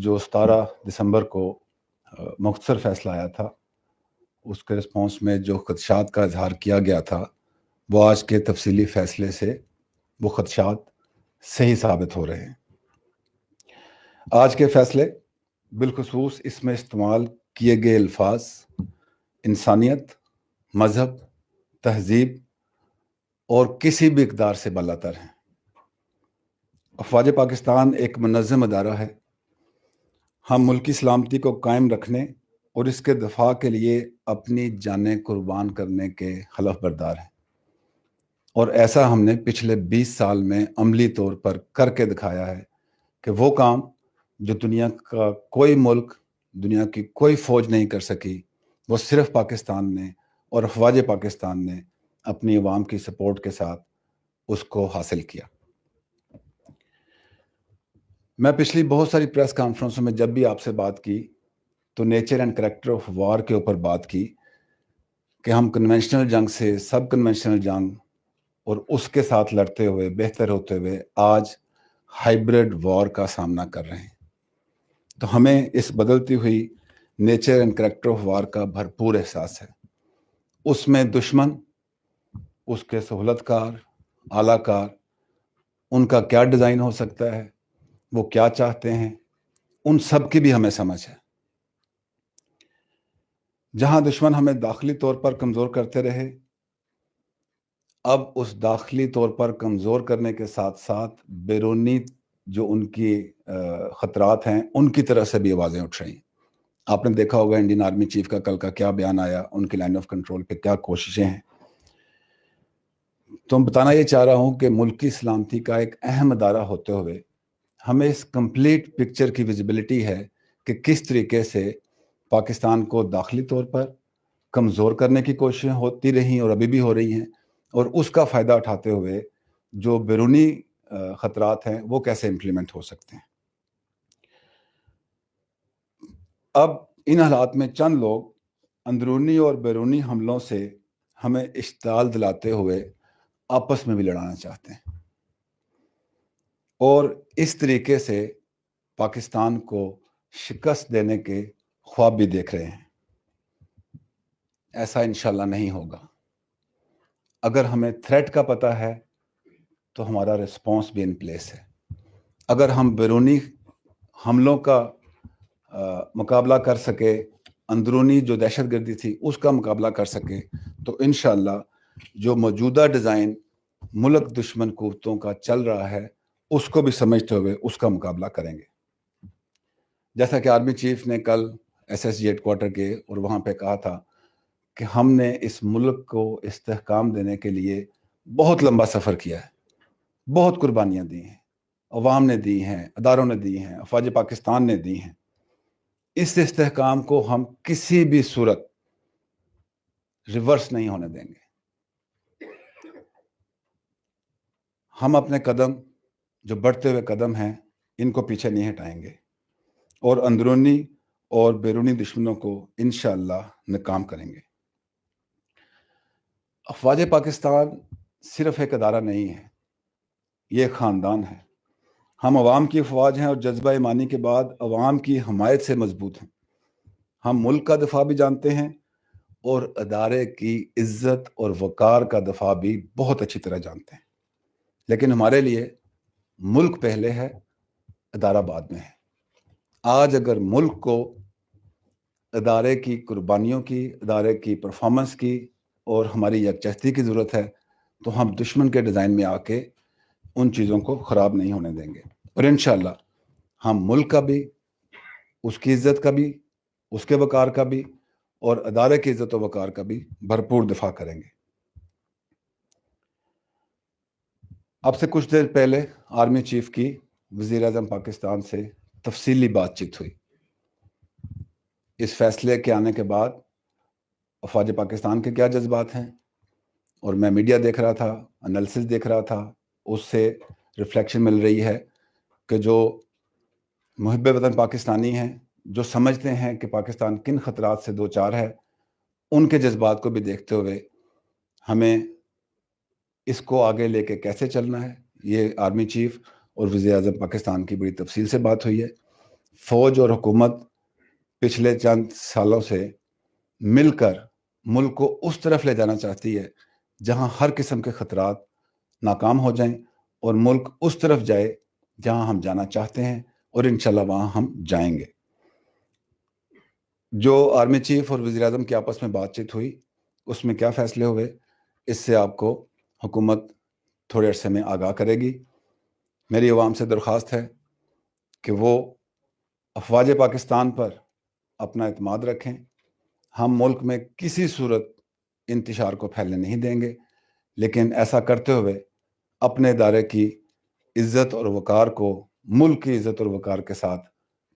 جو 17 دسمبر کو مختصر فیصلہ آیا تھا، اس کے رسپانس میں جو خدشات کا اظہار کیا گیا تھا، وہ آج کے تفصیلی فیصلے سے وہ خدشات صحیح ثابت ہو رہے ہیں۔ آج کے فیصلے بالخصوص اس میں استعمال کیے گئے الفاظ انسانیت، مذہب، تہذیب اور کسی بھی اقدار سے بالاتر ہیں۔ افواج پاکستان ایک منظم ادارہ ہے۔ ہم ملکی سلامتی کو قائم رکھنے اور اس کے دفاع کے لیے اپنی جانیں قربان کرنے کے حلف بردار ہیں، اور ایسا ہم نے پچھلے 20 سال میں عملی طور پر کر کے دکھایا ہے کہ وہ کام جو دنیا کا کوئی ملک، دنیا کی کوئی فوج نہیں کر سکی، وہ صرف پاکستان نے اور افواج پاکستان نے اپنی عوام کی سپورٹ کے ساتھ اس کو حاصل کیا۔ میں پچھلی بہت ساری پریس کانفرنسوں میں جب بھی آپ سے بات کی تو nature and character of war کے اوپر بات کی کہ ہم کنونشنل جنگ سے سب کنونشنل جنگ اور اس کے ساتھ لڑتے ہوئے بہتر ہوتے ہوئے آج ہائبرڈ وار کا سامنا کر رہے ہیں۔ تو ہمیں اس بدلتی ہوئی nature and character of war کا بھرپور احساس ہے۔ اس میں دشمن، اس کے سہولت کار، اعلیٰ کار، ان کا کیا ڈیزائن ہو سکتا ہے، وہ کیا چاہتے ہیں، ان سب کی بھی ہمیں سمجھ ہے۔ جہاں دشمن ہمیں داخلی طور پر کمزور کرتے رہے، اب اس داخلی طور پر کمزور کرنے کے ساتھ ساتھ بیرونی جو ان کی خطرات ہیں، ان کی طرف سے بھی آوازیں اٹھ رہی ہیں۔ آپ نے دیکھا ہوگا انڈین آرمی چیف کا کل کا کیا بیان آیا، ان کی لائن آف کنٹرول پہ کیا کوششیں ہیں۔ تو بتانا یہ چاہ رہا ہوں کہ ملکی سلامتی کا ایک اہم ادارہ ہوتے ہوئے ہمیں اس کمپلیٹ پکچر کی ویزیبلٹی ہے کہ کس طریقے سے پاکستان کو داخلی طور پر کمزور کرنے کی کوششیں ہوتی رہیں اور ابھی بھی ہو رہی ہیں، اور اس کا فائدہ اٹھاتے ہوئے جو بیرونی خطرات ہیں وہ کیسے امپلیمنٹ ہو سکتے ہیں۔ اب ان حالات میں چند لوگ اندرونی اور بیرونی حملوں سے ہمیں اشتعال دلاتے ہوئے آپس میں بھی لڑانا چاہتے ہیں، اور اس طریقے سے پاکستان کو شکست دینے کے خواب بھی دیکھ رہے ہیں۔ ایسا انشاءاللہ نہیں ہوگا۔ اگر ہمیں تھریٹ کا پتہ ہے تو ہمارا رسپانس بھی ان پلیس ہے۔ اگر ہم بیرونی حملوں کا مقابلہ کر سکے، اندرونی جو دہشت گردی تھی اس کا مقابلہ کر سکے، تو انشاءاللہ جو موجودہ ڈیزائن ملک دشمن قوتوں کا چل رہا ہے اس کو بھی سمجھتے ہوئے اس کا مقابلہ کریں گے۔ جیسا کہ آرمی چیف نے کل SSG ہیڈ کوارٹر کے اور وہاں پہ کہا تھا کہ ہم نے اس ملک کو استحکام دینے کے لیے بہت لمبا سفر کیا ہے، بہت قربانیاں دی ہیں، عوام نے دی ہیں، اداروں نے دی ہیں، افواج پاکستان نے دی ہیں۔ اس استحکام کو ہم کسی بھی صورت ریورس نہیں ہونے دیں گے۔ ہم اپنے قدم جو بڑھتے ہوئے قدم ہیں ان کو پیچھے نہیں ہٹائیں گے، اور اندرونی اور بیرونی دشمنوں کو انشاءاللہ ناکام کریں گے۔ افواج پاکستان صرف ایک ادارہ نہیں ہے، یہ ایک خاندان ہے۔ ہم عوام کی افواج ہیں اور جذبہ ایمانی کے بعد عوام کی حمایت سے مضبوط ہیں۔ ہم ملک کا دفاع بھی جانتے ہیں اور ادارے کی عزت اور وقار کا دفاع بھی بہت اچھی طرح جانتے ہیں، لیکن ہمارے لیے ملک پہلے ہے، ادارہ بعد میں ہے۔ آج اگر ملک کو ادارے کی قربانیوں کی، ادارے کی پرفارمنس کی اور ہماری یکجہتی کی ضرورت ہے، تو ہم دشمن کے ڈیزائن میں آ کے ان چیزوں کو خراب نہیں ہونے دیں گے، اور انشاءاللہ ہم ملک کا بھی، اس کی عزت کا بھی، اس کے وقار کا بھی، اور ادارے کی عزت و وقار کا بھی بھرپور دفاع کریں گے۔ اب سے کچھ دیر پہلے آرمی چیف کی وزیر اعظم پاکستان سے تفصیلی بات چیت ہوئی۔ اس فیصلے کے آنے کے بعد افواج پاکستان کے کیا جذبات ہیں، اور میں میڈیا دیکھ رہا تھا، انالیسس دیکھ رہا تھا، اس سے ریفلیکشن مل رہی ہے کہ جو محب وطن پاکستانی ہیں، جو سمجھتے ہیں کہ پاکستان کن خطرات سے دوچار ہے، ان کے جذبات کو بھی دیکھتے ہوئے ہمیں اس کو آگے لے کے کیسے چلنا ہے، یہ آرمی چیف اور وزیر اعظم پاکستان کی بڑی تفصیل سے بات ہوئی ہے۔ فوج اور حکومت پچھلے چند سالوں سے مل کر ملک کو اس طرف لے جانا چاہتی ہے جہاں ہر قسم کے خطرات ناکام ہو جائیں اور ملک اس طرف جائے جہاں ہم جانا چاہتے ہیں، اور انشاءاللہ وہاں ہم جائیں گے۔ جو آرمی چیف اور وزیر اعظم کی آپس میں بات چیت ہوئی، اس میں کیا فیصلے ہوئے، اس سے آپ کو حکومت تھوڑے عرصے میں آگاہ کرے گی۔ میری عوام سے درخواست ہے کہ وہ افواج پاکستان پر اپنا اعتماد رکھیں۔ ہم ملک میں کسی صورت انتشار کو پھیلنے نہیں دیں گے، لیکن ایسا کرتے ہوئے اپنے ادارے کی عزت اور وقار کو ملک کی عزت اور وقار کے ساتھ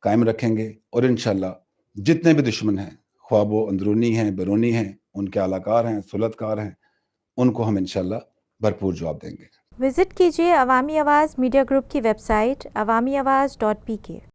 قائم رکھیں گے، اور انشاءاللہ جتنے بھی دشمن ہیں، خواہ وہ اندرونی ہیں، بیرونی ہیں، ان کے اعلیٰ ہیں، سلطکار ہیں، ان کو ہم انشاءاللہ بھرپور جواب دیں گے۔ وزٹ کیجیے عوامی آواز میڈیا گروپ کی ویب سائٹ awamiawaz.pk۔